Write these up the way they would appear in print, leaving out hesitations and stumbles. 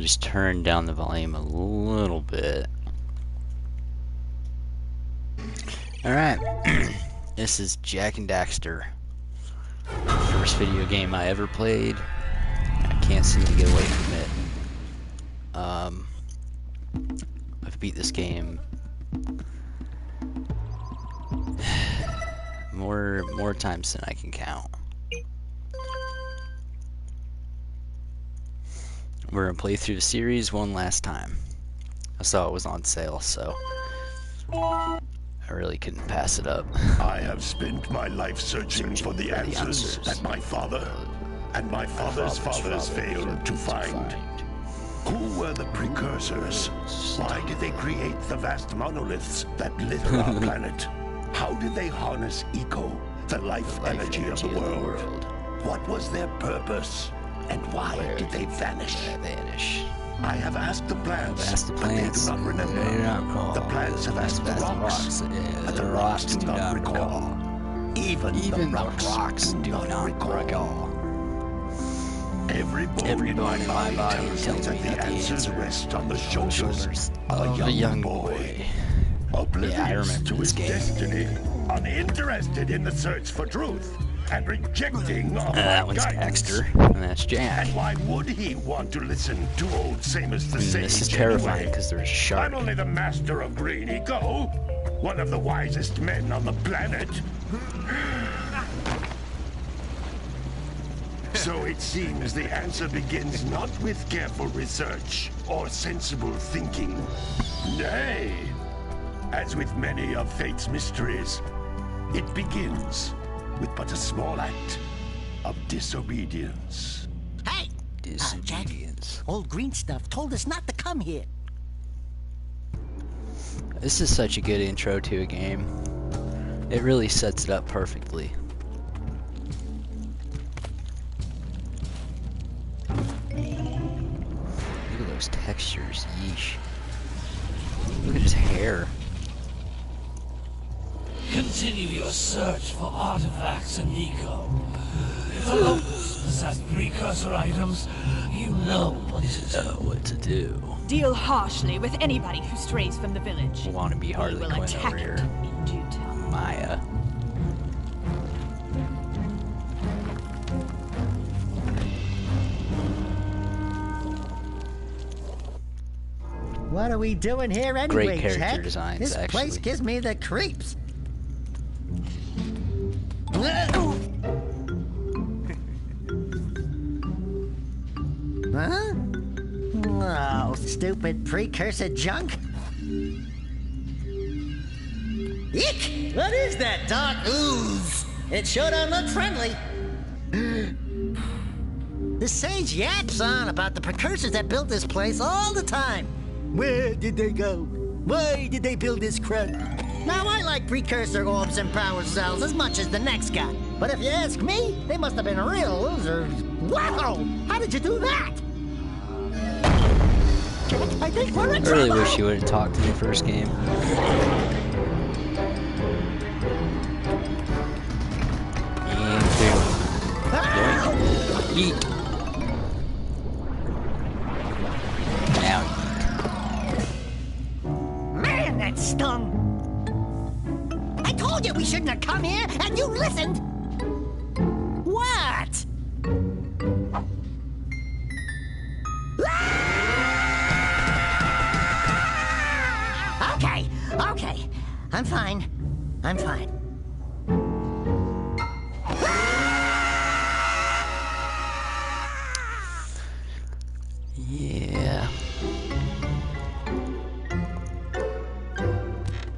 just turn down the volume a little bit. Alright, this is Jak and Daxter. First video game I ever played. I can't seem to get away from it. I've beat this game more times than I can count. We're gonna play through the series one last time. I saw it was on sale, so I really couldn't pass it up. I have spent my life searching for the answers that my father and my father's fathers failed to find. Who were the precursors? Why did they create the vast monoliths that litter our planet? How did they harness eco, the life energy of the world? What was their purpose? And why did they vanish? I have asked the plants, but they do not remember. The plants have asked the rocks, but the rocks do not recall. Even the rocks do not recall. Every bone in my body tells me that the answers rest on the shoulders of a young boy. Oblivious to his destiny, uninterested in the search for truth, and rejecting all that one's guidance. Daxter, and that's Jak. And why would he want to listen to old Samus the Sage? This is terrifying because there's a shark. I'm only the master of green eco, one of the wisest men on the planet. So it seems the answer begins not with careful research or sensible thinking. Nay, as with many of fate's mysteries, it begins with but a small act of disobedience. Hey! Disobedience. Jak, old green stuff told us not to come here. This is such a good intro to a game. It really sets it up perfectly. Look at those textures, yeesh. Look at his hair. Continue your search for artifacts and eco. If the locals possess precursor items, you know what to do. What to do. Deal harshly with anybody who strays from the village. Want to be Harley We will Quinn attack over it here. in due time. Maya. What are we doing here anyway, Great character Jak? designs, This actually. place gives me the creeps. Huh? Oh, stupid precursor junk. Eek! What is that dark ooze? It sure don't look friendly. The sage yaps on about the precursors that built this place all the time. Where did they go? Why did they build this crud? Now, I like precursor orbs and power cells as much as the next guy. But if you ask me, they must have been real losers. Wow! How did you do that? Jak, I think we're in I really trouble. wish you would have talked in the first game. Eat. Now Man, that stung. I told you we shouldn't have come here, and you listened. What? Okay. I'm fine. Yeah.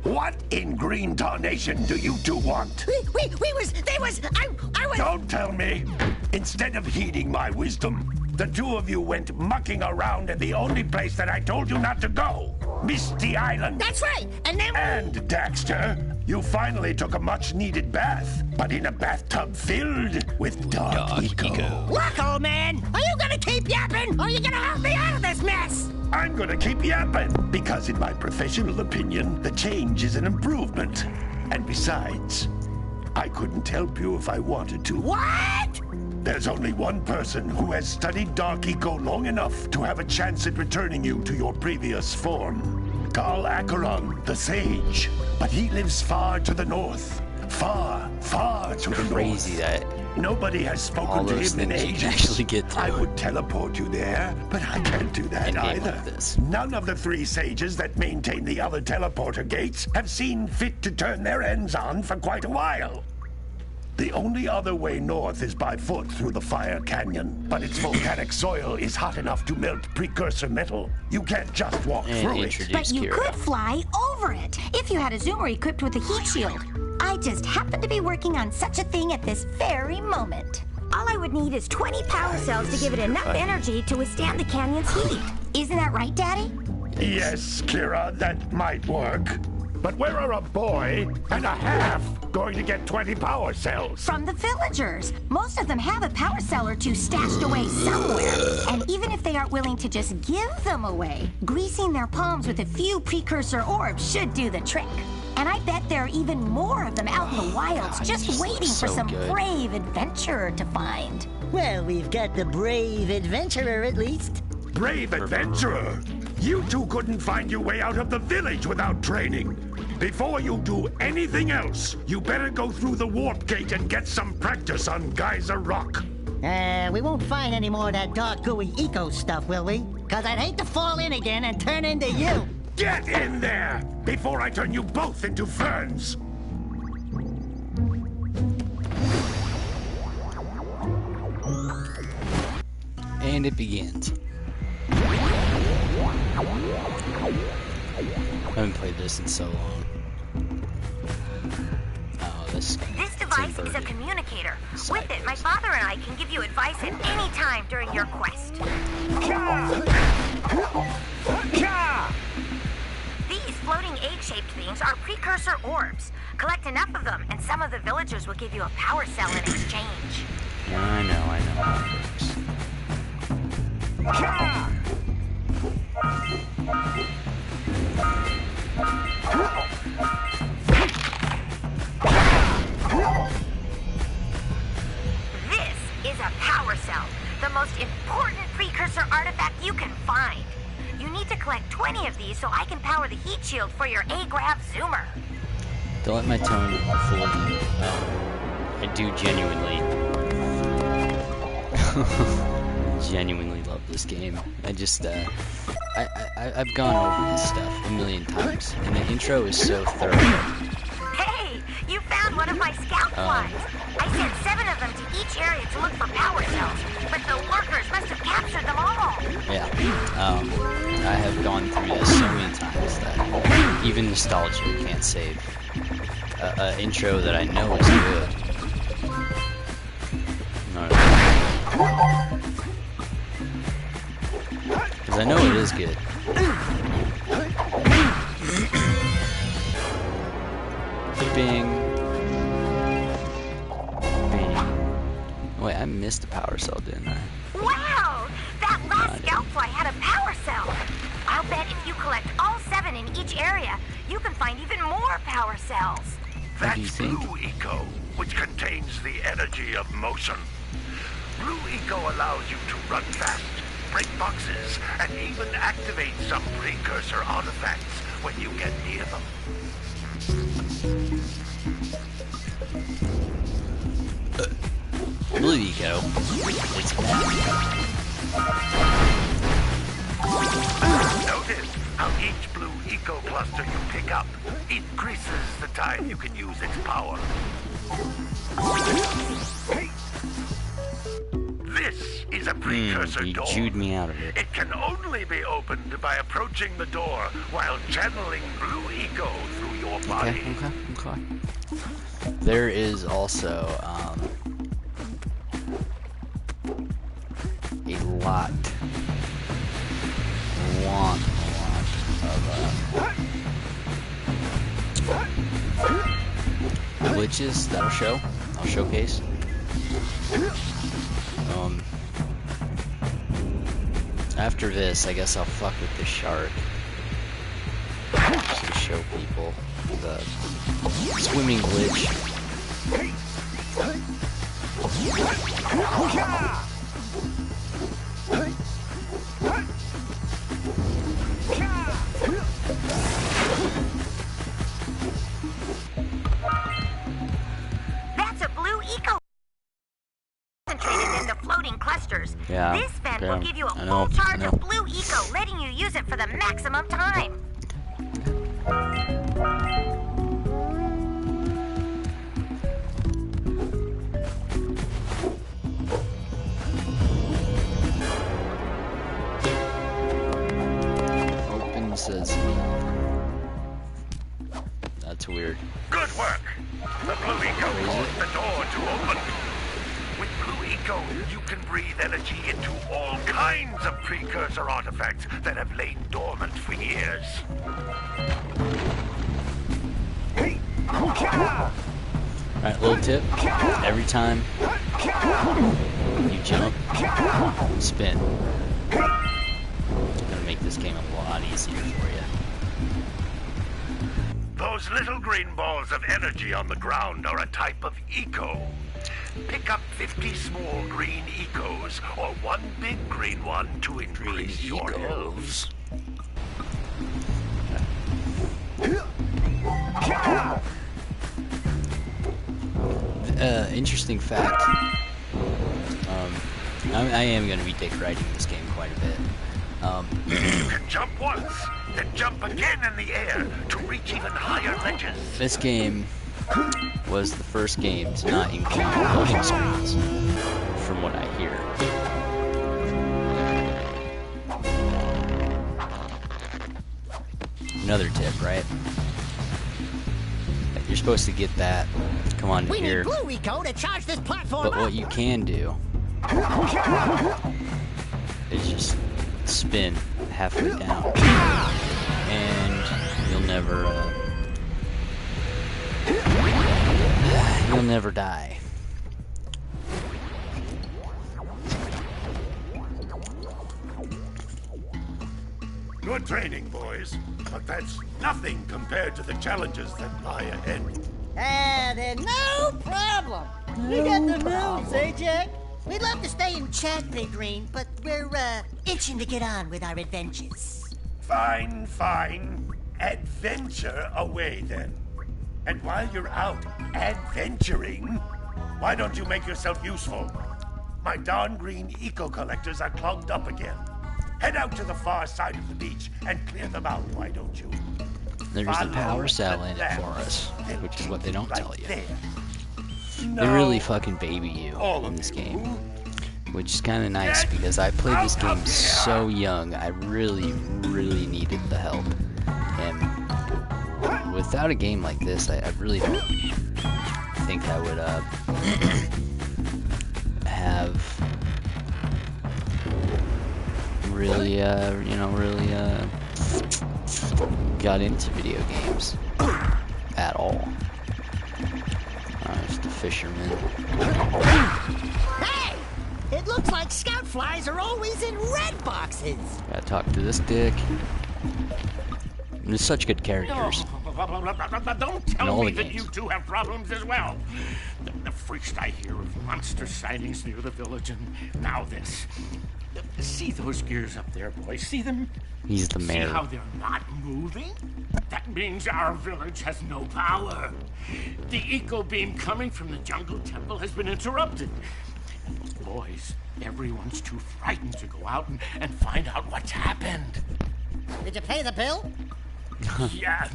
What in green tarnation do you two want? I was... Don't tell me! Instead of heeding my wisdom, the two of you went mucking around in the only place that I told you not to go. Misty Island. That's right, and then... And, Daxter, you finally took a much-needed bath, but in a bathtub filled with dark eco. Look, old man, are you gonna keep yapping, or are you gonna help me out of this mess? I'm gonna keep yapping, because in my professional opinion, the change is an improvement. And besides, I couldn't help you if I wanted to. What? There's only one person who has studied Dark Eco long enough to have a chance at returning you to your previous form. Carl Acheron, the Sage. But he lives far to the north. Far, far to the north. Crazy that Nobody has spoken to those him in things you ages. can actually get to. I would teleport you there, but I can't do that In-game either. like this. None of the 3 sages that maintain the other teleporter gates have seen fit to turn their ends on for quite a while. The only other way north is by foot through the Fire Canyon, but its volcanic soil is hot enough to melt precursor metal. You can't just walk through it. But you Kira. could fly over it if you had a zoomer equipped with a heat shield. I just happen to be working on such a thing at this very moment. All I would need is 20 power cells to give it enough energy to withstand the canyon's heat. Isn't that right, Daddy? Yes, Kira, that might work. But where are a boy and a half going to get 20 power cells? From the villagers. Most of them have a power cell or 2 stashed away somewhere. And even if they aren't willing to just give them away, greasing their palms with a few precursor orbs should do the trick. And I bet there are even more of them out in the wilds just waiting for some brave adventurer to find. Well, we've got the brave adventurer at least. Brave adventurer! You two couldn't find your way out of the village without training. Before you do anything else, you better go through the warp gate and get some practice on Geyser Rock. We won't find any more of that dark gooey eco stuff, will we? Cause I'd hate to fall in again and turn into you. Get in there before I turn you both into ferns. And it begins. I haven't played this in so long. Oh, this device is a communicator. With it, my father and I can give you advice at any time during your quest. These floating egg-shaped things are precursor orbs. Collect enough of them, and some of the villagers will give you a power cell in exchange. I know how it works. This is a power cell, the most important precursor artifact you can find. You need to collect 20 of these so I can power the heat shield for your A-Grav zoomer. Don't let my tone fool you. I do genuinely love this game. I just, I've gone over this stuff a million times, and the intro is so thorough. Hey, you found one of my scout flies. I sent 7 of them to each area to look for power cells, but the workers must have captured them all. Yeah, I have gone through this so many times that even nostalgia can't save an intro that I know is good. Because I know it is good. Bing. Bing. Wait, I missed a power cell, didn't I? Wow! That last scout fly had a power cell. I'll bet if you collect all 7 in each area, you can find even more power cells. What do you That's think? Blue Eco, which contains the energy of motion. Blue Eco allows you to run fast, break boxes, and even activate some precursor artifacts when you get near them. Blue Eco. It's bad. Notice how each Blue Eco cluster you pick up increases the time you can use its power. This is a precursor You door. chewed me out of it. It can only be opened by approaching the door while channeling Blue Eco through your body. Okay. There is also, a lot of, glitches that I'll showcase. After this, I guess I'll fuck with the shark. Just to show people the swimming glitch. That's a blue eco concentrated in the floating clusters. Yeah, This vent will give you a I know, full charge I know. of blue eco, letting you use it for the maximum time. Open says. That's weird. Good work. The blue eco caused the door to open. With blue eco, you can breathe energy into all kinds of precursor artifacts that have lain dormant for years. Alright, little tip. Every time you jump, spin. It's gonna make this game a lot easier for you. Those little green balls of energy on the ground are a type of eco. Pick up 50 small green ecos, or one big green one to increase your health. Interesting fact. I am going to be dick riding this game quite a bit. You can jump once, then jump again in the air to reach even higher ledges. This game was the first game to not include loading screens, from what I hear. Another tip, right? You're supposed to get that. Come on We here. need blue eco to charge this platform But up. what you can do is just spin halfway down, and you'll never die. Good training, boys, but that's nothing compared to the challenges that lie ahead. Then no problem. We got the moves, eh, Jack? We'd love to stay and chat, Big Green, but we're, itching to get on with our adventures. Fine, fine. Adventure away, then. And while you're out adventuring, why don't you make yourself useful? My darn green eco-collectors are clogged up again. Head out to the far side of the beach and clear them out, why don't you? There's the Follow power cell the in it lamp, for us, then which is what they don't keep tell right you. there. They really Now, fucking baby you all in of this you, game, which is kind of nice get because I played this out of game here. so young. I really, really needed the help, and without a game like this, I really don't think I would have really, really got into video games at all. Just a fisherman. Hey! It looks like scout flies are always in red boxes. Gotta talk to this dick. There's such good characters. Don't In tell all me the that games. you two have problems as well. The first I hear of monster sightings near the village, and now this. See those gears up there, boys? See them? He's the See mayor. how they're not moving? That means our village has no power. The eco beam coming from the jungle temple has been interrupted. Boys, everyone's too frightened to go out and find out what's happened. Did you pay the bill? Yeah.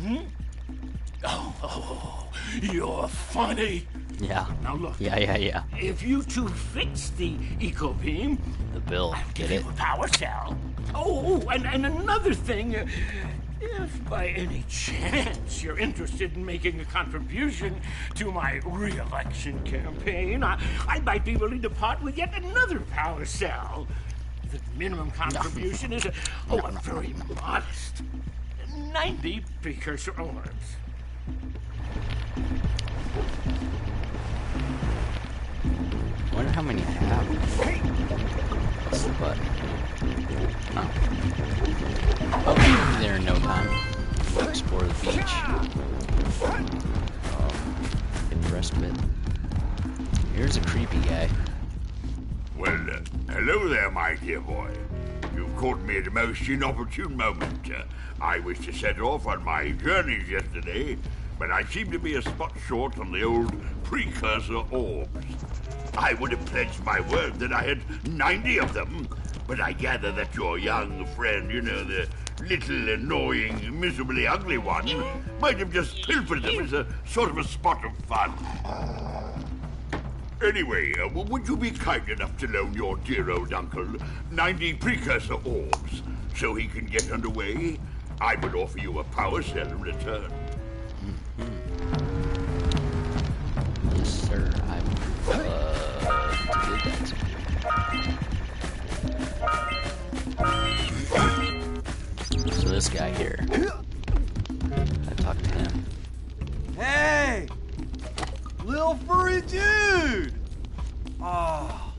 Oh, you're funny. Yeah. Now look. Yeah. If you two fix the eco beam, The bill. I'll give Get it? you a power cell. Oh, and another thing. If by any chance you're interested in making a contribution to my re-election campaign, I might be willing to part with yet another power cell. The minimum contribution is a very modest 90 precursor orbs. I wonder how many I have. What's the button? Oh. Oh, we'll be there in no time. We'll explore the beach. Get the rest of it. Here's a creepy guy. Well, hello there, my dear boy. You've caught me at a most inopportune moment. I was to set off on my journeys yesterday, but I seem to be a spot short on the old precursor orbs. I would have pledged my word that I had 90 of them, but I gather that your young friend, you know, the little annoying, miserably ugly one, might have just pilfered them as a sort of a spot of fun. Anyway, would you be kind enough to loan your dear old uncle 90 precursor orbs so he can get underway? I would offer you a power cell in return. Yes, sir. I would give that to you. So this guy here, I talked to him. Hey! Little furry dude! Oh,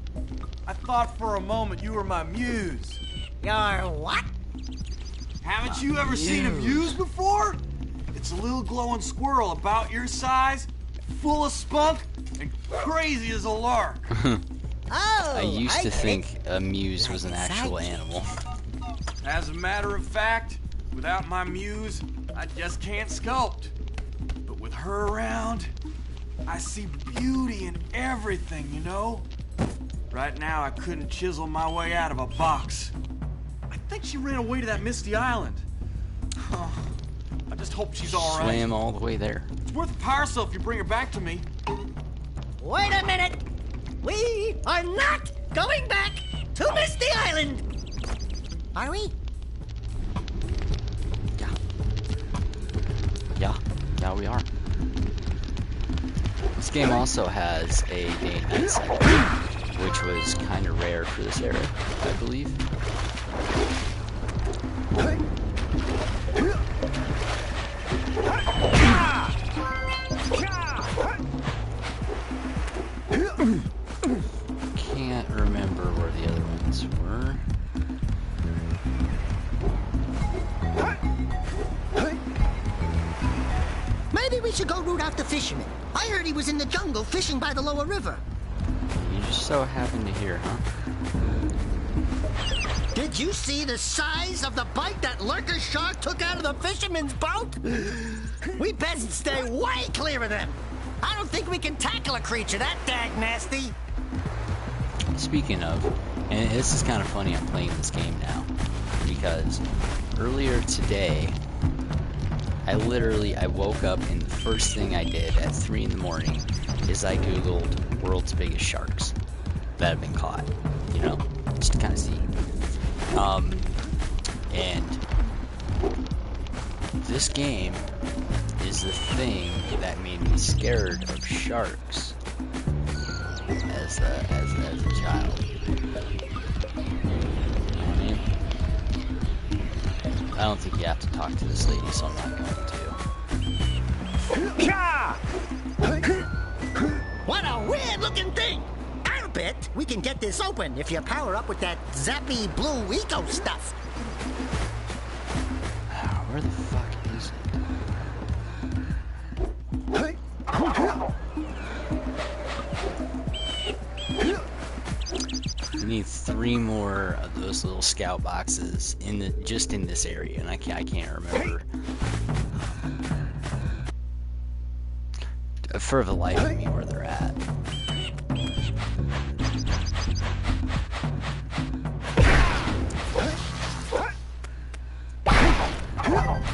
I thought for a moment you were my muse. Your what? Haven't you ever seen a muse before? It's a little glowing squirrel about your size, full of spunk, and crazy as a lark. Oh, I used to get think it. a muse was an Like actual sidekick. animal. As a matter of fact, without my muse, I just can't sculpt. But with her around, I see beauty in everything, you know? Right now, I couldn't chisel my way out of a box. I think she ran away to that misty island. I just hope she's all right. Swam all the way there. It's worth a power cell if you bring her back to me. Wait a minute. We are not going back to Misty Island. Are we? Yeah, we are. This game also has a day and night cycle, which was kind of rare for this era, I believe. Can't remember where the other ones were. Maybe we should go root out the fisherman. I heard he was in the jungle fishing by the lower river. You just so happened to hear, huh? Did you see the size of the bite that lurker shark took out of the fisherman's boat? We best stay way clear of them. I don't think we can tackle a creature that dag nasty. Speaking of, and this is kind of funny, I'm playing this game now, because earlier today, I woke up and the first thing I did at 3 in the morning is I googled world's biggest sharks that have been caught, you know, just to kind of see. And this game is the thing that made me scared of sharks as a child. You know what I mean? I don't think you have to talk to this lady, so I'm not going to. What a weird-looking thing! I'll bet we can get this open if you power up with that zappy blue eco stuff. Where the fuck is it? We need 3 more of those little scout boxes just in this area, and I can't remember. For the life of me where they're at.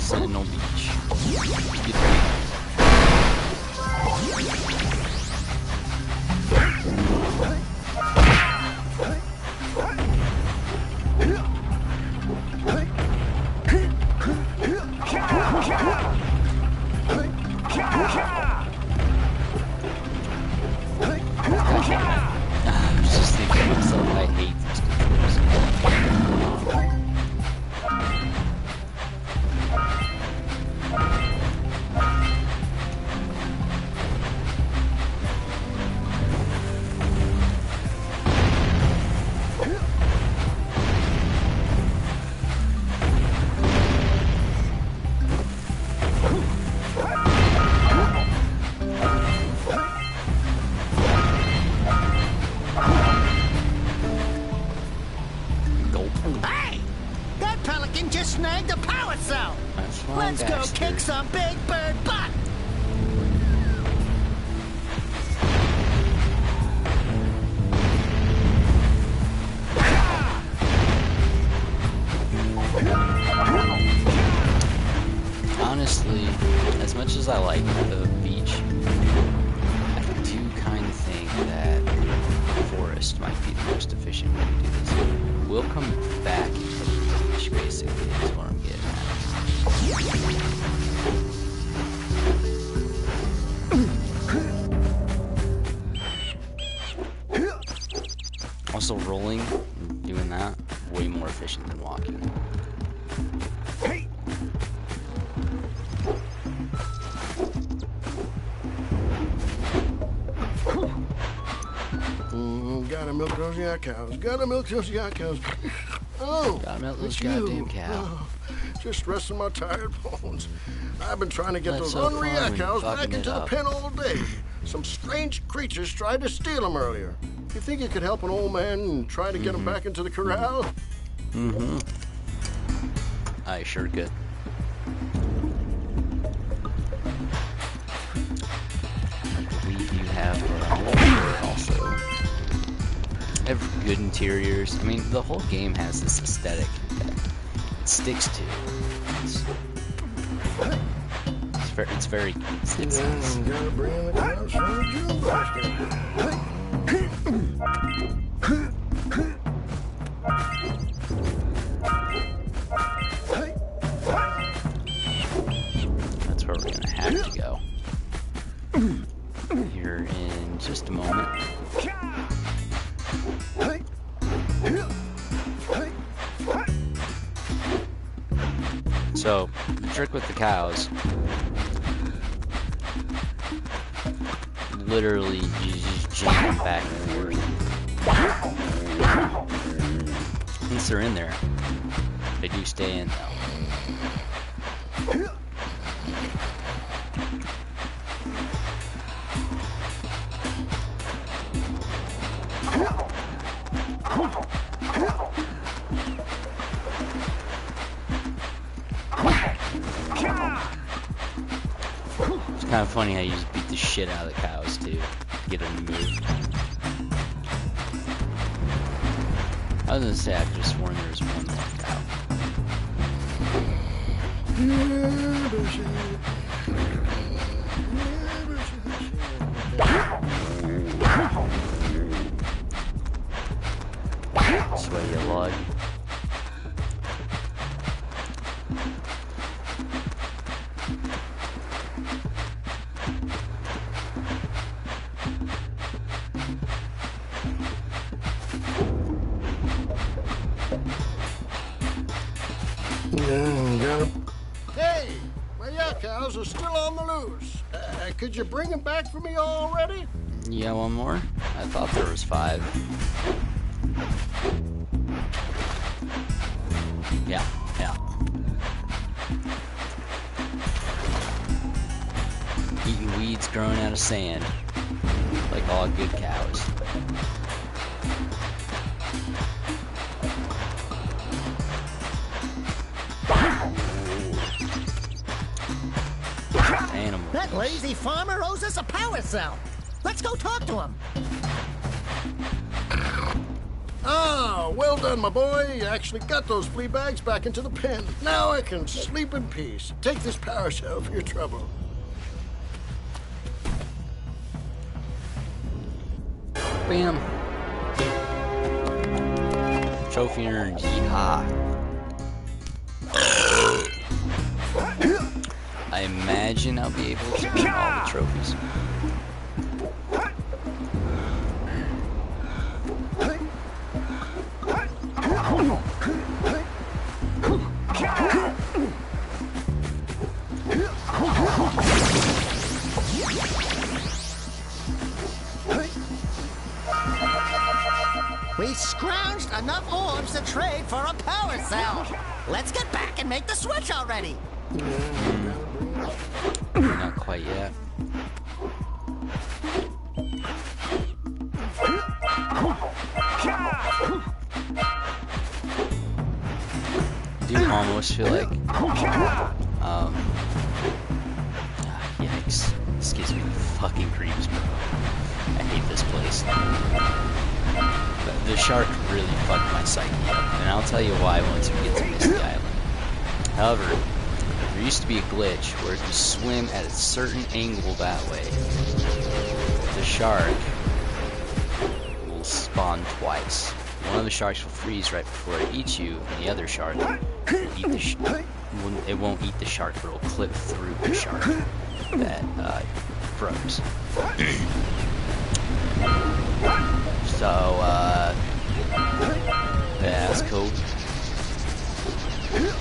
Sentinel Beach. Get I was just thinking to myself, I hate these controls. kick some big bird butt! Honestly, as much as I like the beach, I do kind of think that forest might be the most efficient way to do this. We'll come back into the beach, basically, is what I'm getting at. Also, rolling and doing that, way more efficient than walking. Gotta milk those yak cows. Gotta milk those yak cows. Oh, Gotta milk those it's goddamn you. cows. Oh, just resting my tired bones. I've been trying to get That's those so hungry fun yak when cows you're back fucking into it the up. pen all day. Some strange creatures tried to steal them earlier. You think you could help an old man and try to get him back into the corral? Mm-hmm. I sure could. I believe you have also have good interiors. I mean, the whole game has this aesthetic that it sticks to. It's very it's nice. Gotta bring in the cows from the June basket. That's where we're gonna have to go. Here in just a moment. So, the trick with the cows, literally, you just jump them back and forth. Once they're in there, they do stay in though. It's kind of funny how you just beat the shit out of the cows too, to get them to move. I was gonna say I could have sworn there was one more cow. Sweaty log. Hey, my yak cows are still on the loose. Could you bring them back for me already? Yeah, one more? I thought there was 5. Yeah. Eating weeds growing out of sand, like all good cows. Animal. That lazy farmer owes us a power cell. Let's go talk to him. Ah, well done, my boy. You actually got those flea bags back into the pen. Now I can sleep in peace. Take this power cell for your trouble. Bam. Trophy earned. Yeehaw. I imagine I'll be able to earn all the trophies. We scrounged enough orbs to trade for a power cell. Let's get back and make the switch already. Not quite yet. Do almost feel like fucking creeps, bro. I hate this place. The shark really fucked my psyche up, and I'll tell you why once we get to Misty Island. However, there used to be a glitch where if you swim at a certain angle that way, the shark will spawn twice. One of the sharks will freeze right before it eats you, and the other shark will eat the it won't eat the shark, but it will clip through the shark that froze. So, yeah, that's cool. You know?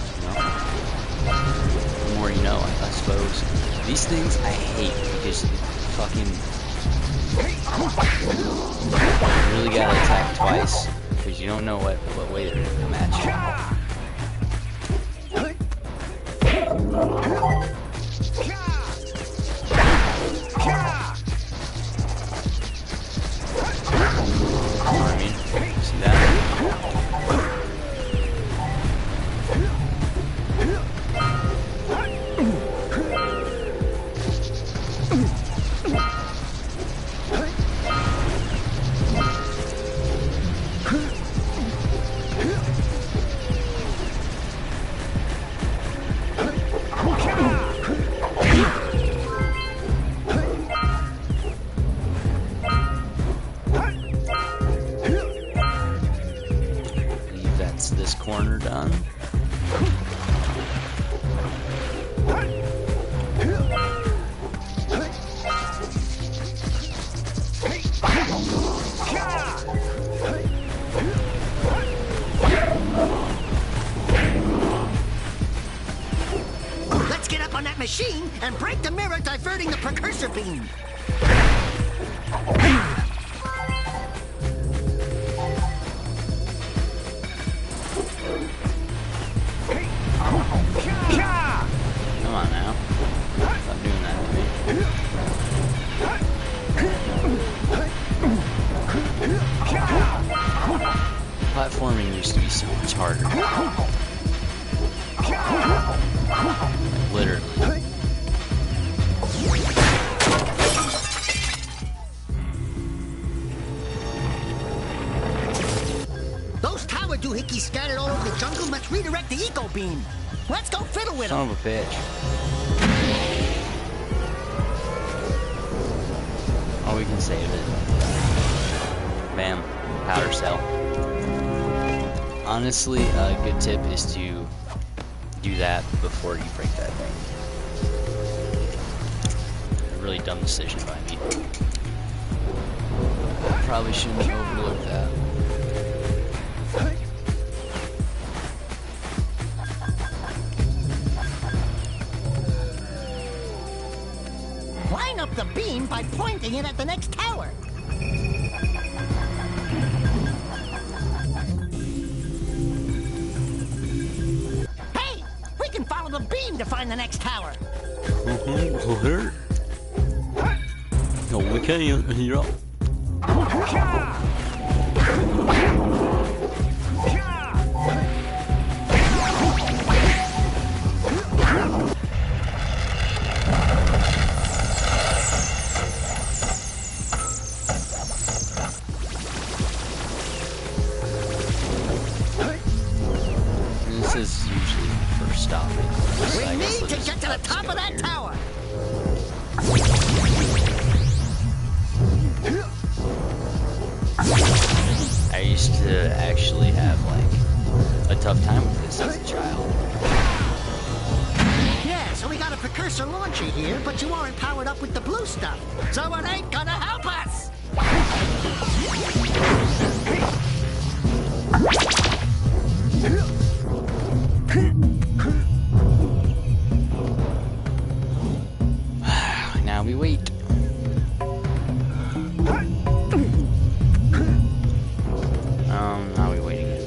The more you know, I suppose. These things I hate because fucking you really gotta attack twice because you don't know what way they're gonna come at you. I mean, see that? This corner done. Let's get up on that machine and break the mirror diverting the precursor beam. Come on now. Stop doing that to me. Platforming used to be so much harder. Like, literally. Those tower doohickeys scattered all over the jungle must redirect the eco beam. Let's go fiddle with them. Son of a bitch. Oh, we can save it. Bam. Powder cell. Honestly, a good tip is to do that before you break that thing. A really dumb decision by me. Probably shouldn't have overlooked that. Line up the beam by pointing it at the next tower. Hey! We can follow the beam to find the next tower. No, we can't. You're up. This is usually for stopping. We need to get to the top of that tower. I used to actually have like a tough time with this as a child. Yeah, so we got a precursor launcher here, but you aren't powered up with the blue stuff. So it ain't gonna help us. Now we wait. Now we wait again.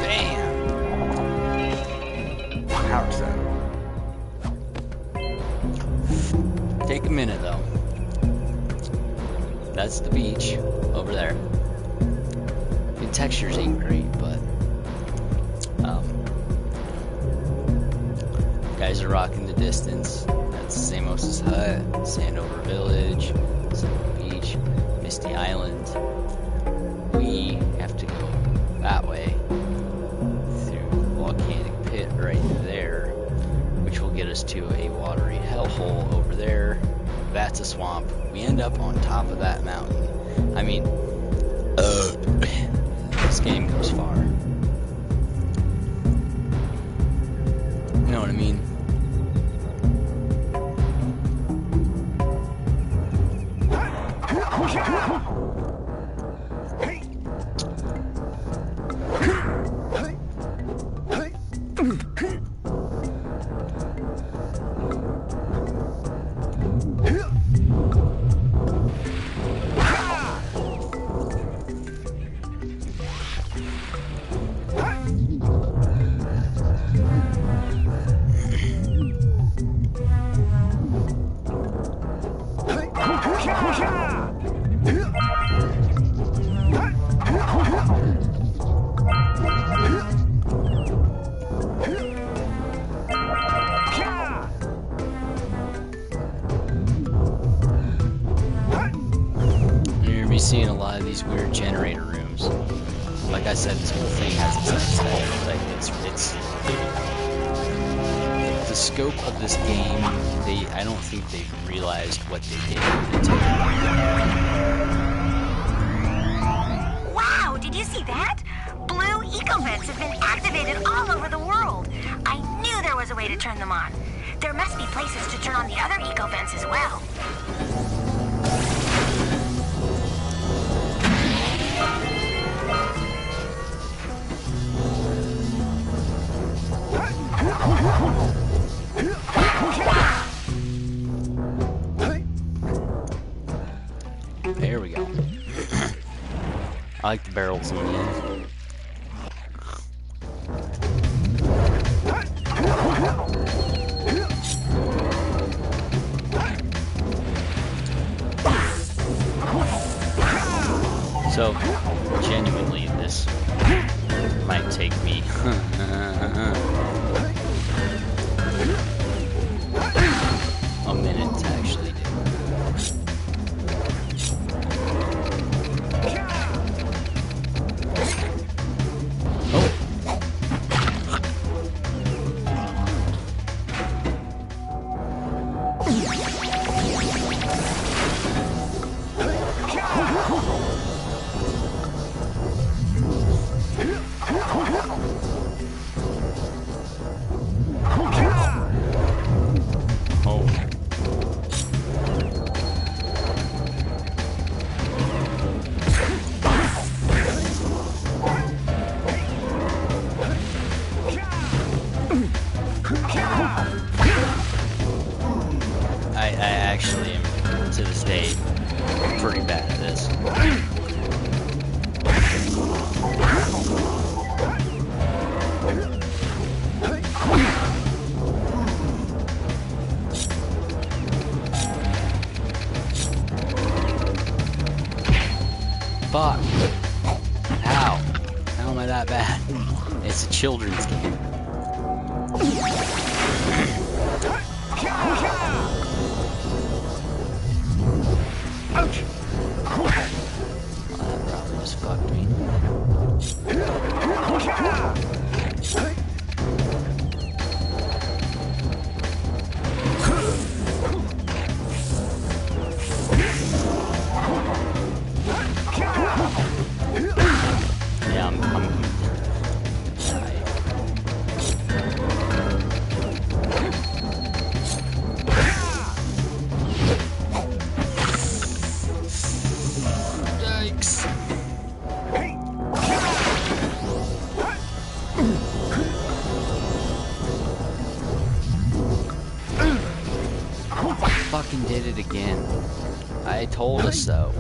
Damn. Power set. Take a minute though. That's the beach over there. textures ain't great, but guys are rocking the distance. That's Samos' hut, Sandover Village, Sandover Beach, Misty Island. We have to go that way through the volcanic pit right there, which will get us to a watery hellhole over there. That's a swamp. We end up on top of that mountain. I mean, this game goes far. You know what I mean? Seeing a lot of these weird generator rooms. Like I said, this whole thing has its own aesthetic. Like it's the scope of this game. I don't think they've realized what they did until. Wow! Did you see that? Blue eco vents have been activated all over the world. I knew there was a way to turn them on. There must be places to turn on the other eco vents as well. There we go. I like the barrels in the end. So, genuinely, this might take me a minute to actually do. I actually am, to this day, pretty bad at this. Fuck. How? How am I that bad? It's a children's game. Ouch! Oh, that probably just fucked me. Yeah, I'm fucking did it again. I told us so.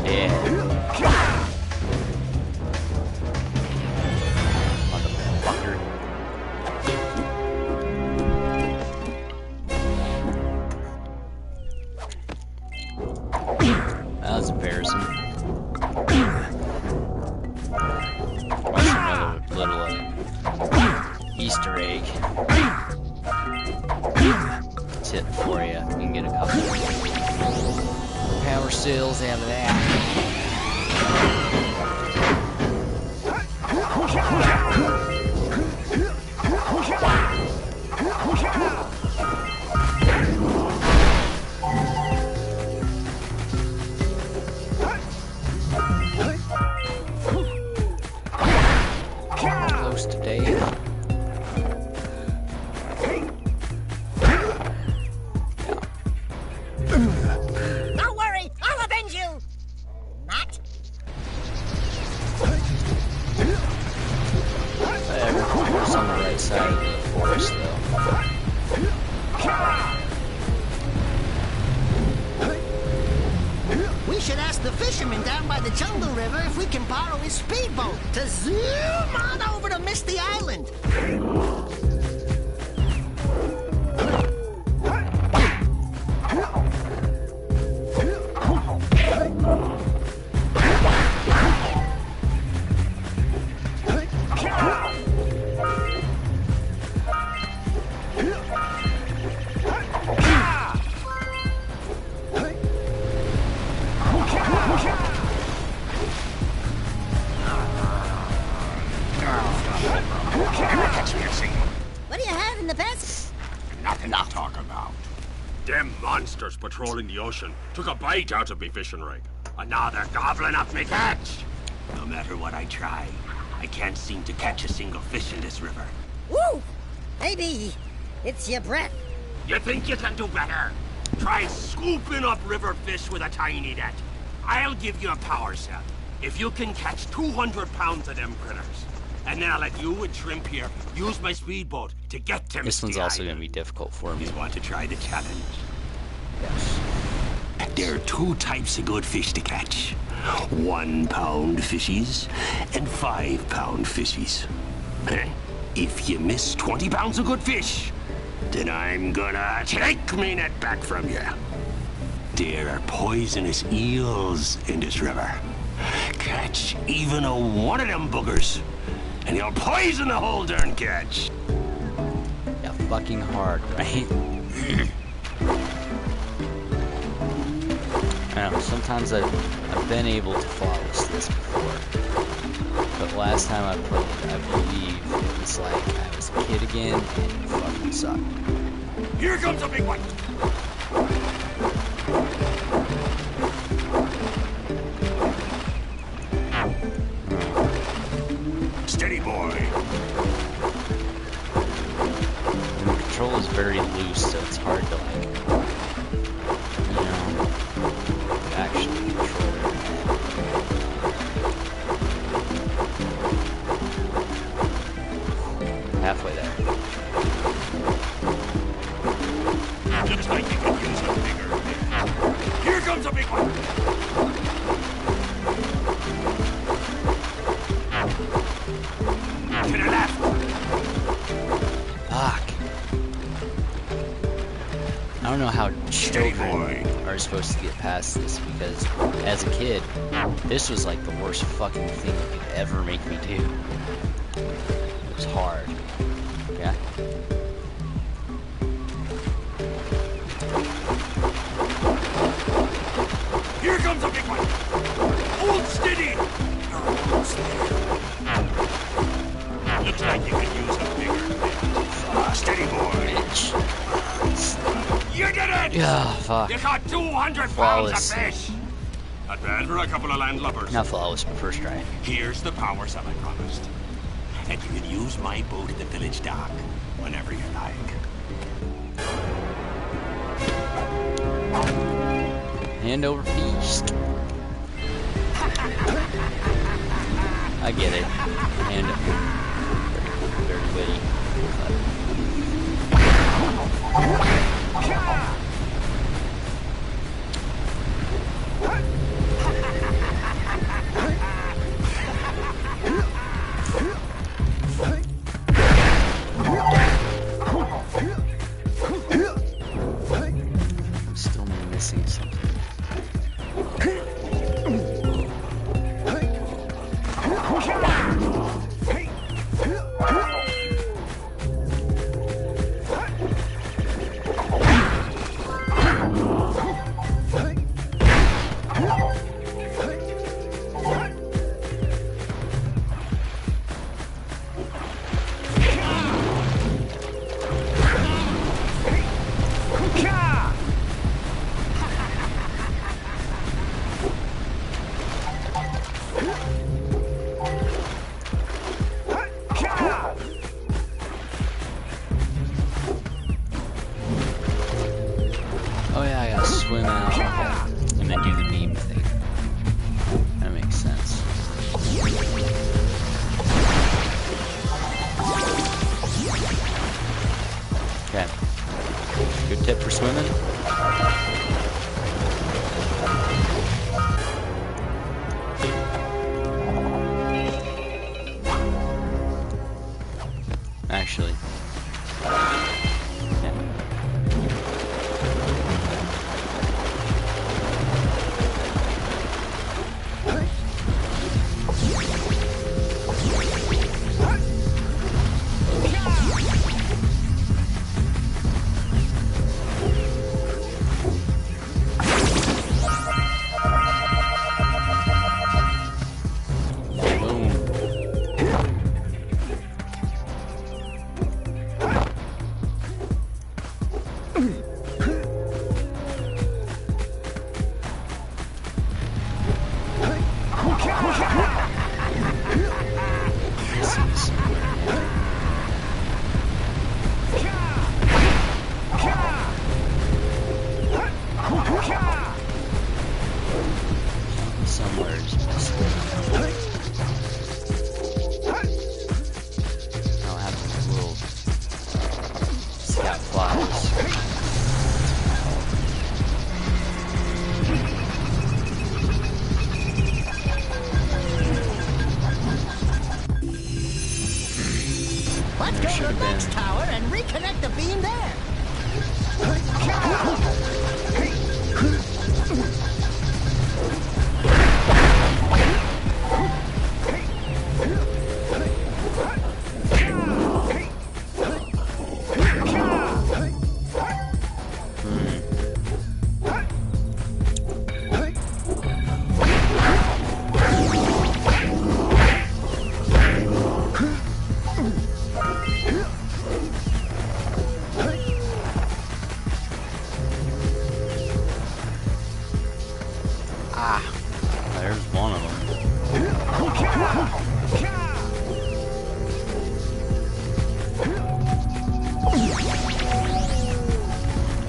Yeah. Motherfucker. That was embarrassing. Watch another little Easter egg tip for you. You can get a couple power cells out of that. Close to death. Don't worry, I'll avenge you. Not. It's on the right side of the forest, though. We should ask the fisherman down by the jungle river if we can borrow his speedboat to zoom on over to Misty Island. What do you have in the basket? Nothing to talk about. Them monsters patrolling the ocean took a bite out of me fishing rig. And now they're gobbling up me catch. No matter what I try, I can't seem to catch a single fish in this river. Woo! Maybe it's your breath. You think you can do better? Try scooping up river fish with a tiny net. I'll give you a power cell if you can catch 200 pounds of them critters. And then I'll let you and Shrimp here use my speedboat to get to This one's Misty also going to Island. be difficult for me. You want to try the challenge? Yes. There are two types of good fish to catch. 1 pound fishies and 5 pound fishies. If you miss 20 pounds of good fish, then I'm gonna take me net back from you. There are poisonous eels in this river. Catch even a one of them boogers, and you'll poison the whole darn catch. Yeah, fucking hard, right? I know, sometimes I've been able to flawless this before. But last time I played, I believe it was like I was a kid again and it fucking sucked. Here comes a big one. Steady, boy. And the control is very loose, so it's hard to like, you know, actually control it. Halfway there. Looks like you could use a bigger fish. Here comes a big one. To the left. Fuck. I don't know how children are supposed to get past this because as a kid, this was like the worst fucking thing you could ever make me do. It was hard. Yeah. Here comes a big one. Hold steady. You're almost there. Looks like you could use a bigger fish. Steady, boy. You did it! Yeah, fuck. You caught 200 Flawless. pounds of fish. Not bad for a couple of landlubbers. Not flawless, but first try. Here's the power cell I promised. And you can use my boat at the village dock whenever you like. Hand over feast. I get it. And very witty. Actually. Let's go to the next tower and reconnect the beam there. There's one of them.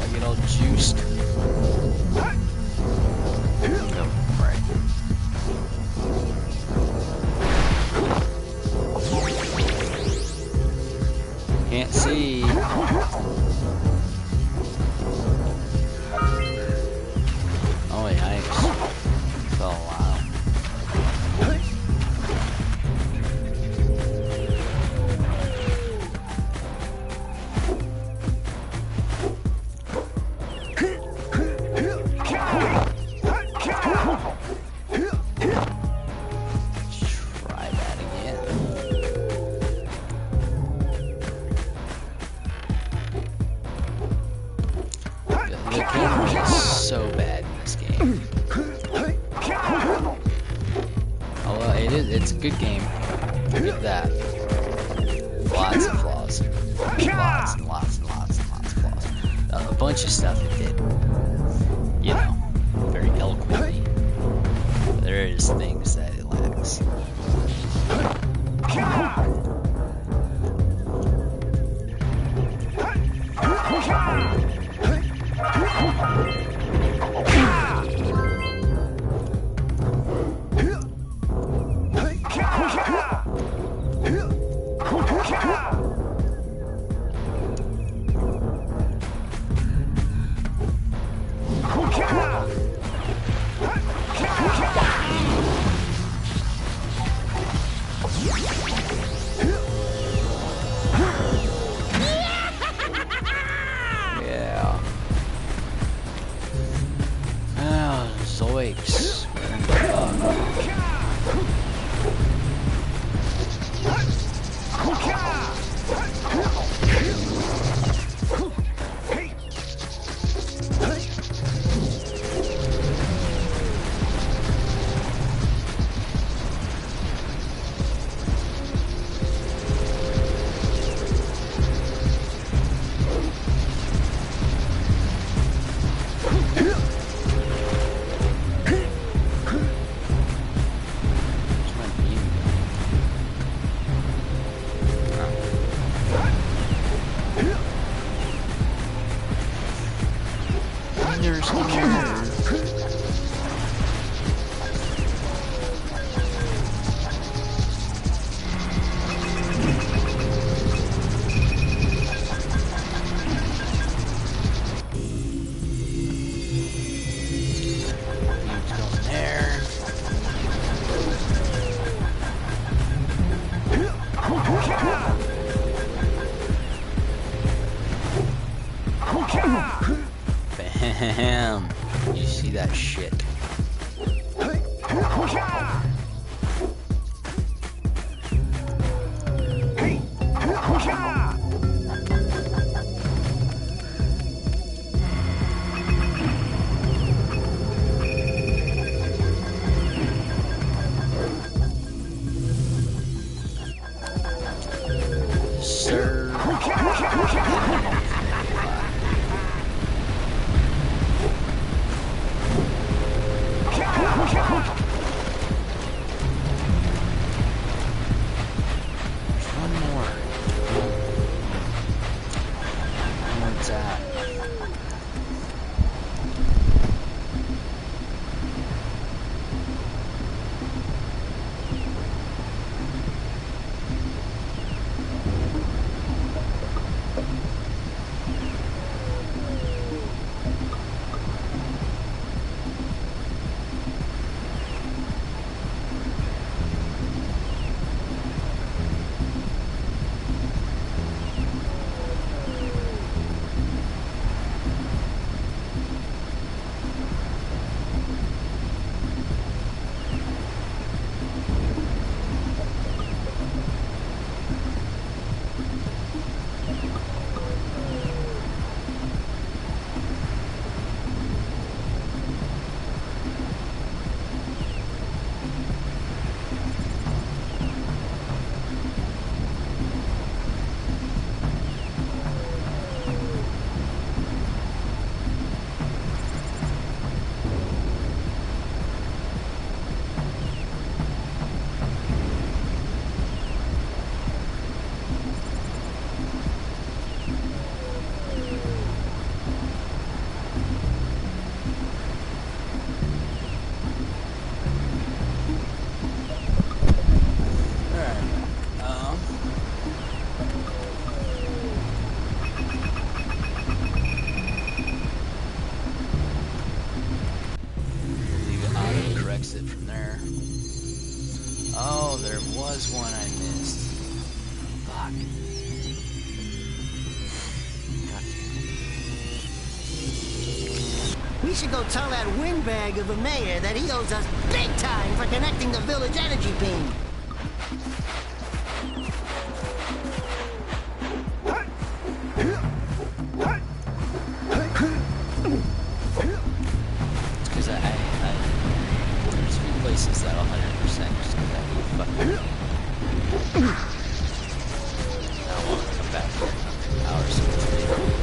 I get all juiced. Oh, right. Can't see. Oh, yikes. Fell a while. Try that again. The camera is so bad in this game. Oh, well, it's a good game. I'll give that. Lots of flaws. Lots and lots and lots and lots of flaws. A bunch of stuff it did, you know, very eloquently. But there is things that it lacks. Yeah. Oh, zoiks. Damn. You see that shit. Sir. One more. What's that? It from there. Oh, there was one I missed. Fuck. We should go tell that windbag of a mayor that he owes us big time for connecting the village energy beam. Because there's a few places that 100% just because I need fucking. I don't want to come back here in 2 hours. So it's really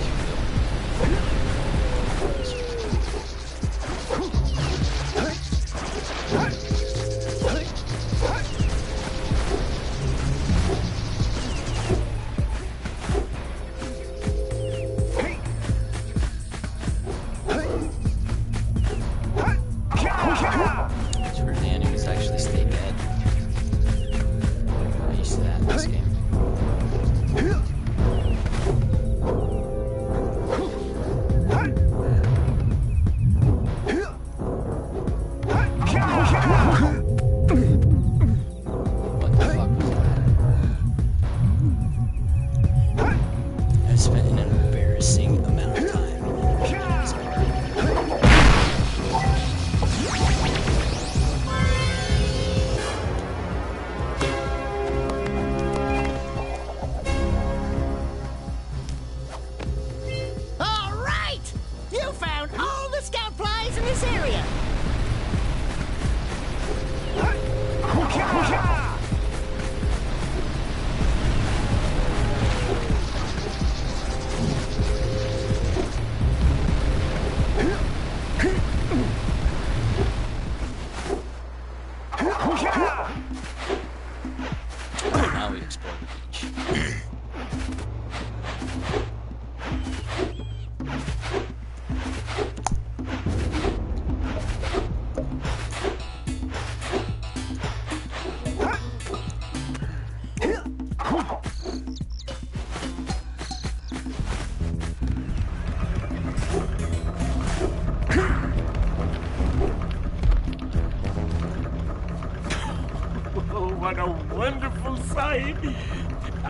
What a wonderful sight.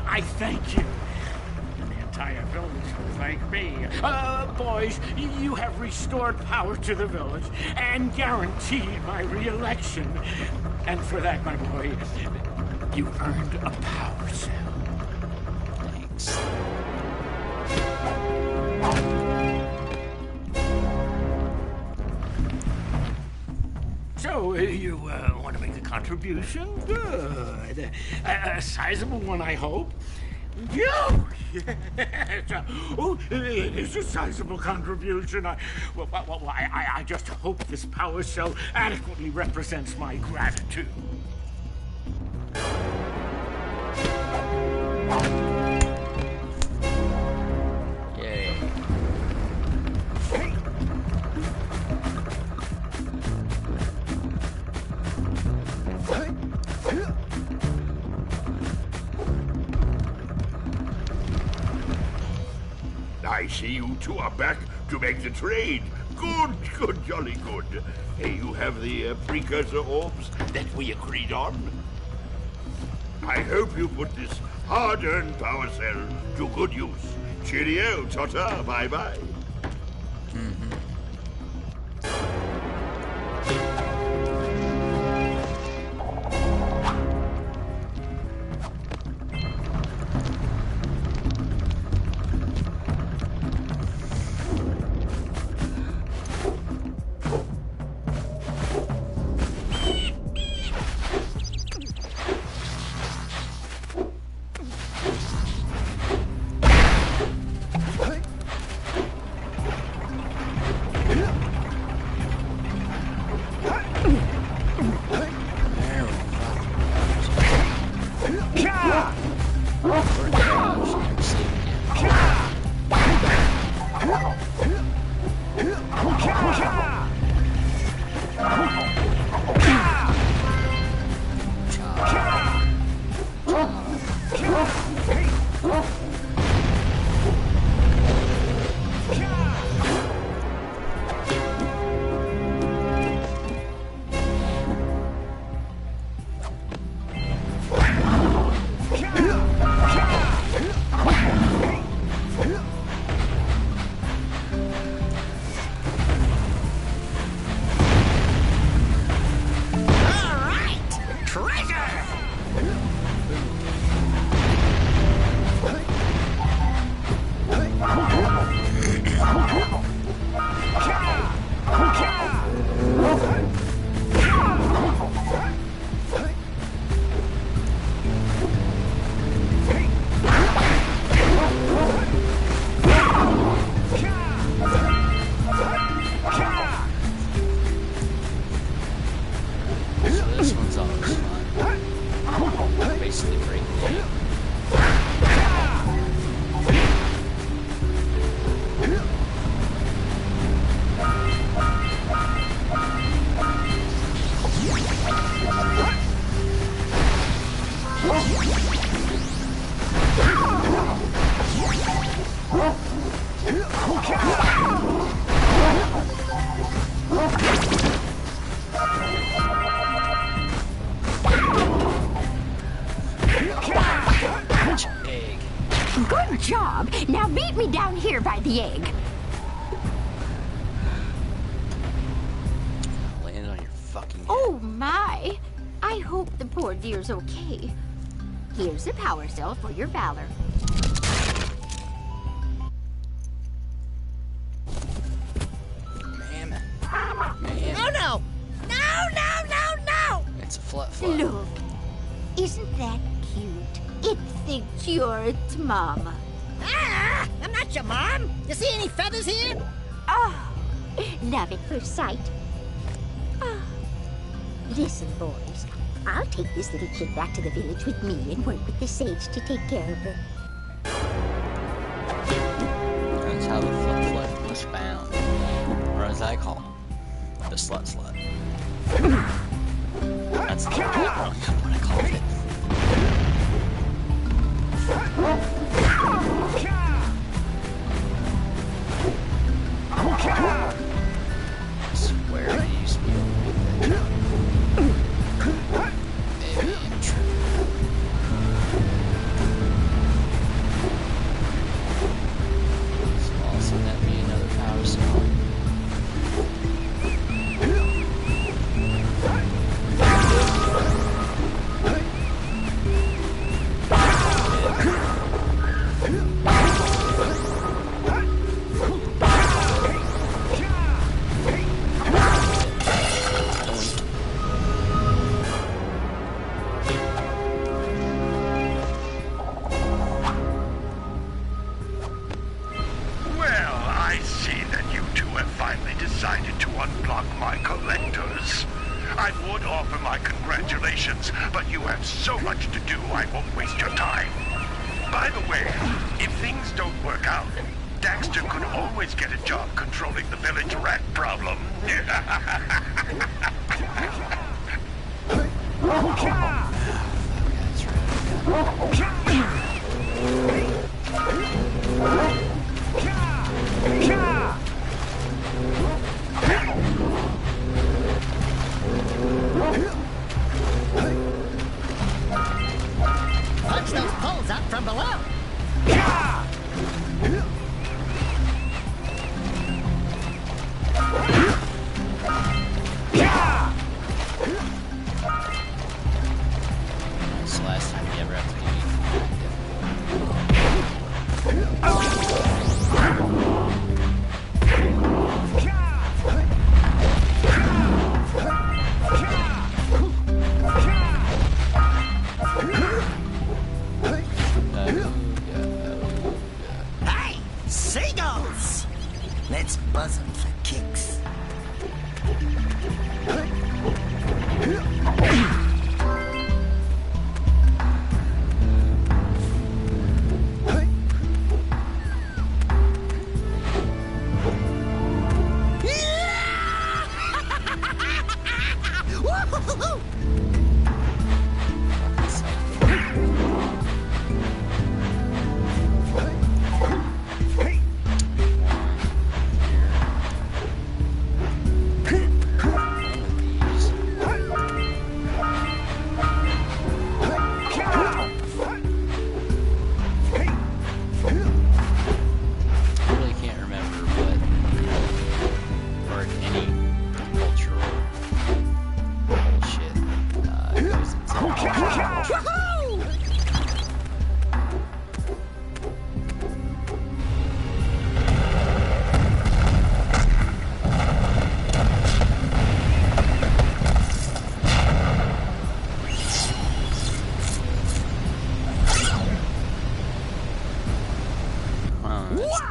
I thank you. entire village will thank me. Boys, you have restored power to the village and guaranteed my re-election. And for that, my boy, you earned a power cell. Thanks. So, you want to make a contribution? Good. A sizable one, I hope. Yes. Oh, it is a sizable contribution. I just hope this power cell adequately represents my gratitude. Yay. I see you two are back to make the trade. Good, jolly good. Hey, you have the precursor orbs that we agreed on? I hope you put this hard-earned power cell to good use. Cheerio, ta-ta, bye-bye. Good job. Now meet me down here by the egg. Land on your fucking head. Oh, my. I hope the poor deer's okay. Here's a power cell for your valor. Man. Oh, no! No! It's a flat. Look, isn't that cute? It thinks you're its mama. Ah! I'm not your mom. You see any feathers here? Oh, love at first sight. Oh. Listen, boys. I'll take this little kid back to the village with me and work with the sage to take care of her. That's how the flip was found. Or as I call it, the slut. That's what I called it. I swear I used to be able to make that jump. Maybe I'm tripping. missions, but you have so much to do, I won't waste your time. By the way, if things don't work out, Daxter could always get a job controlling the village rat problem. Punch those poles out from below. It's the last time we ever have to do anything Hey, seagulls! Let's buzz them for kicks.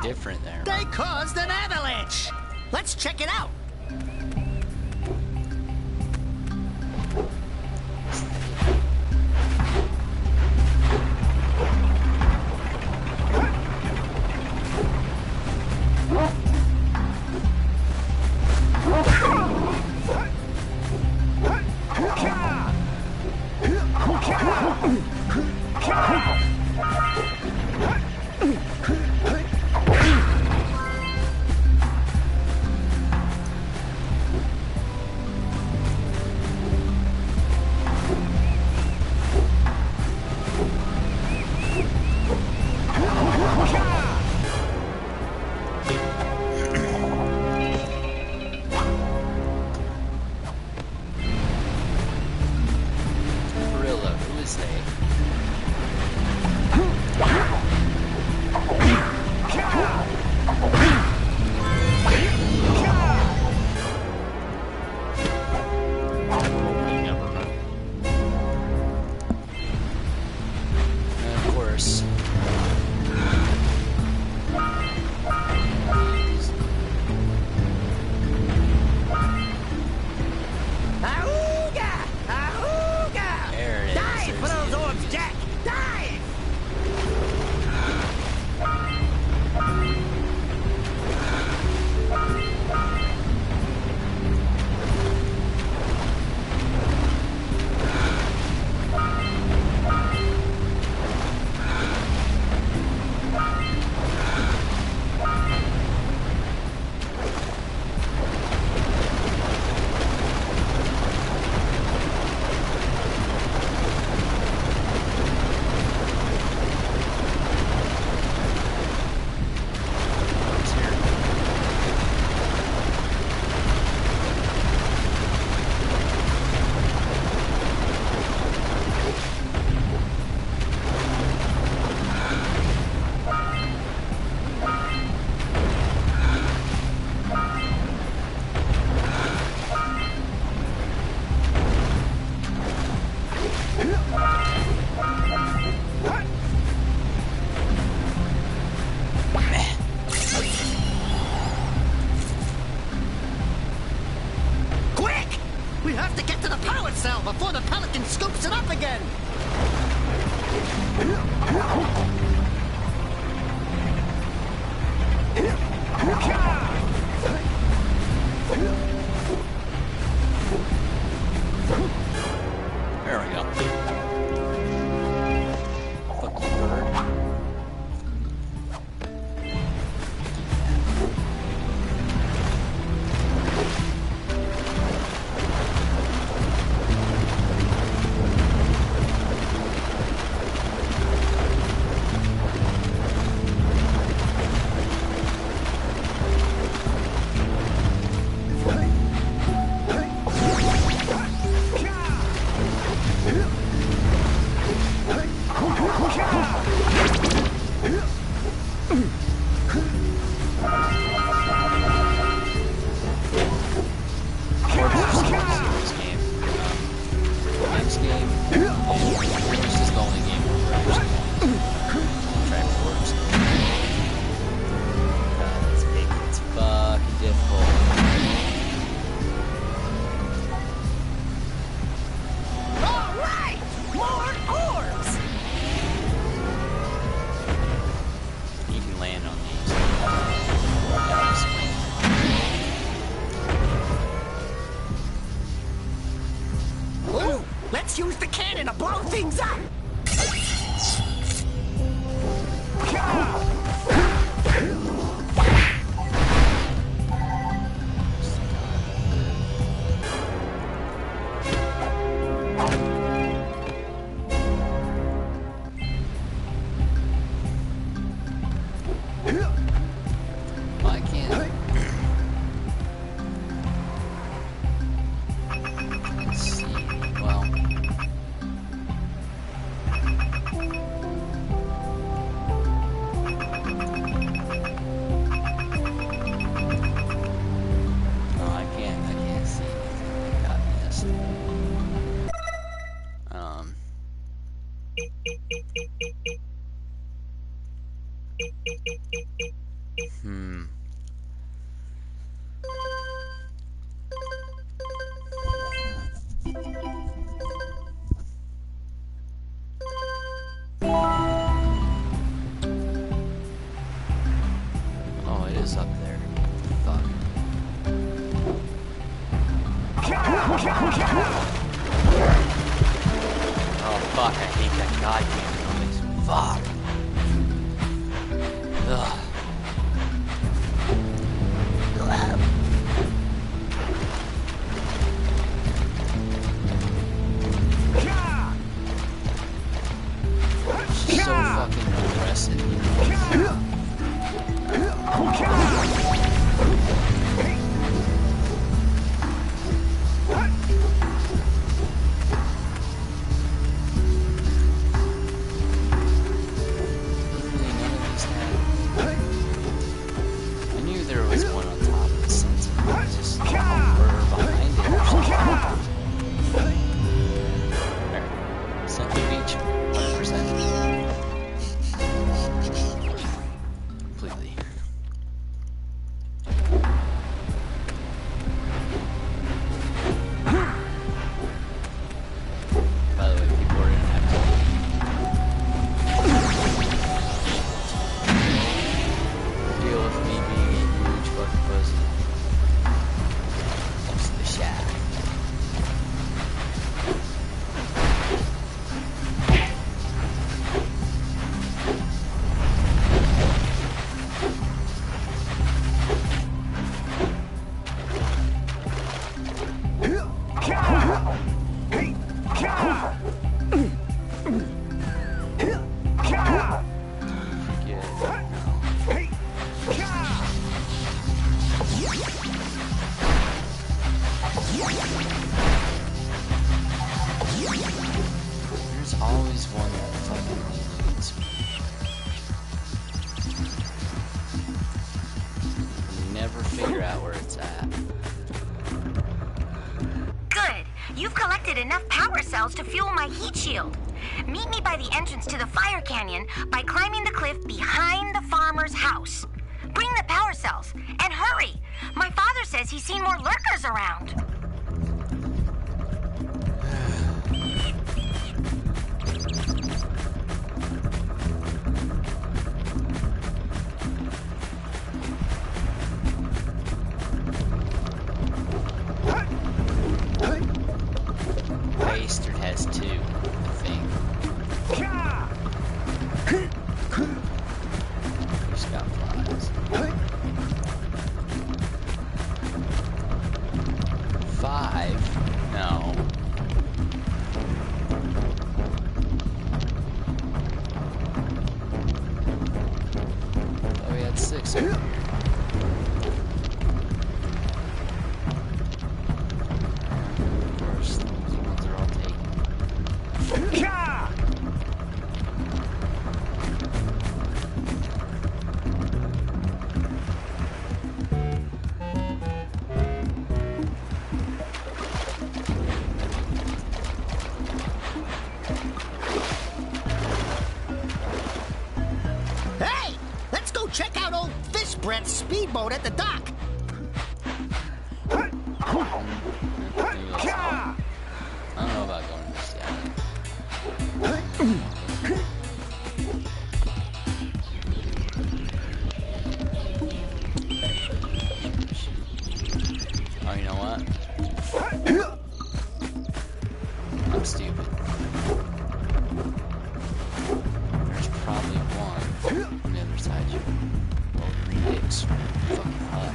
different there. They caused an avalanche. Let's check it out. and scoops it up again. There we go. Fuck you, bird. Let's use the cannon to blow things up! Why can't... Let's see, well... No, I can't see anything that got missed. Oh, it is up there. Fuck. Oh, fuck, I hate that goddamn noise. Fuck. Ugh. So fucking aggressive, you know? I knew there was one on top of the sentinel, just over behind it or something. There. Sentinel Beach, 100%. Completely. By the way, people are gonna have to deal with me being a huge fucking pussy. Thanks to the shack. There's always one that fucking eludes me. You never figure out where it's at. Good. You've collected enough power cells to fuel my heat shield. Meet me by the entrance to the fire canyon by climbing the cliff behind the farmer's house. Bring the power cells, and hurry! My father says he's seen more lurkers around. Just got flies. 5? No. Oh, we had 6 over here. Of course, those ones are all taken. Hey! Let's go check out old Fish Brett's speedboat at the dock. I don't know about going to this yet. Oh, you know what? I'm stupid. There's probably one on the other side. Oh, green dicks. Fucking hot.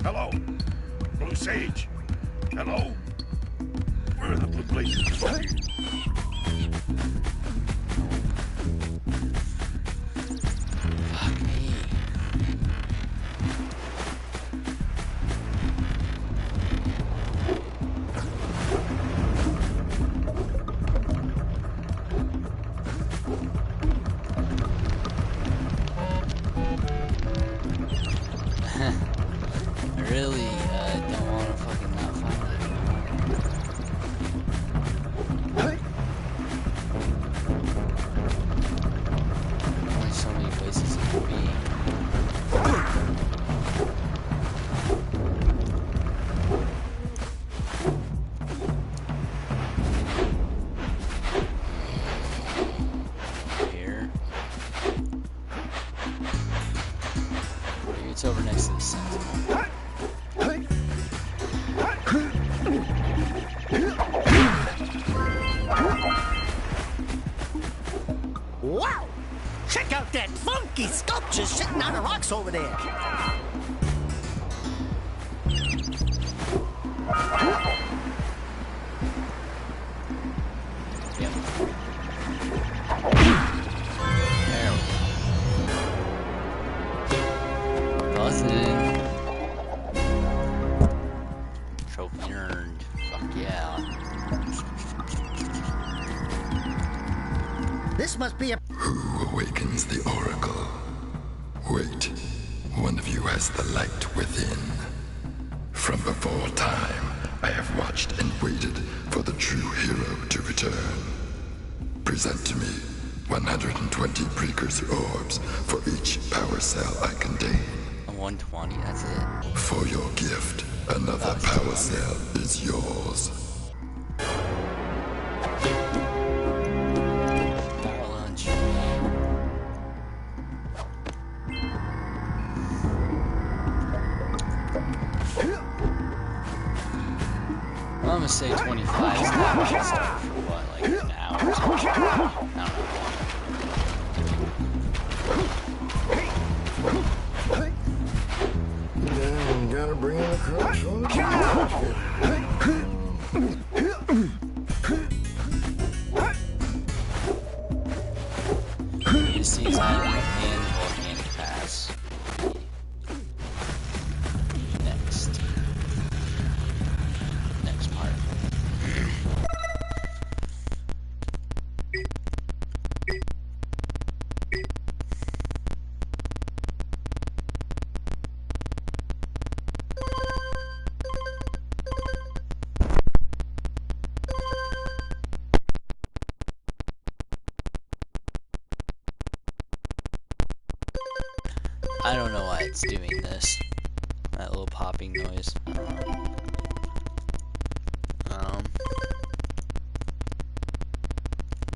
Hello? Blue Sage? Hello? Where are the blue places? Fuck me. I really don't want to fucking not find it. Only so many places it could be. Here. Maybe it's over next to the sentinel. Wow! Check out that funky sculpture sitting on the rocks over there. Yep. There we go. Busted. Trophy earned. Fuck yeah. This must be a... Who awakens the oracle? Wait, one of you has the light within. From before time, I have watched and waited for the true hero to return. Present to me 120 precursor orbs for each power cell I contain. A 120, that's it. For your gift, another power cell is yours. Power lunch. I'm gonna say 25 is not going to start for what, like an hour or something? I don't know. Gotta bring in the crunch on It seems like and organic pass. Next part. I don't know why it's doing this. That little popping noise.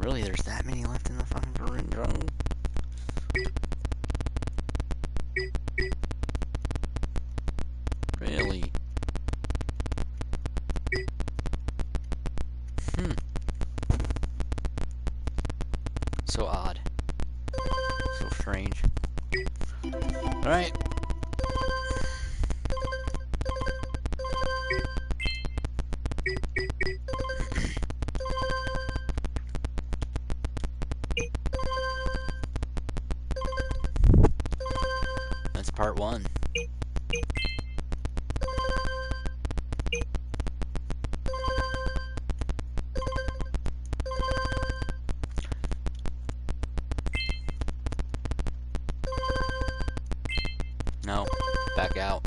Really, there's that many left in the fucking room, bro? Really? So odd. So strange. Alright. That's part 1. No, back out.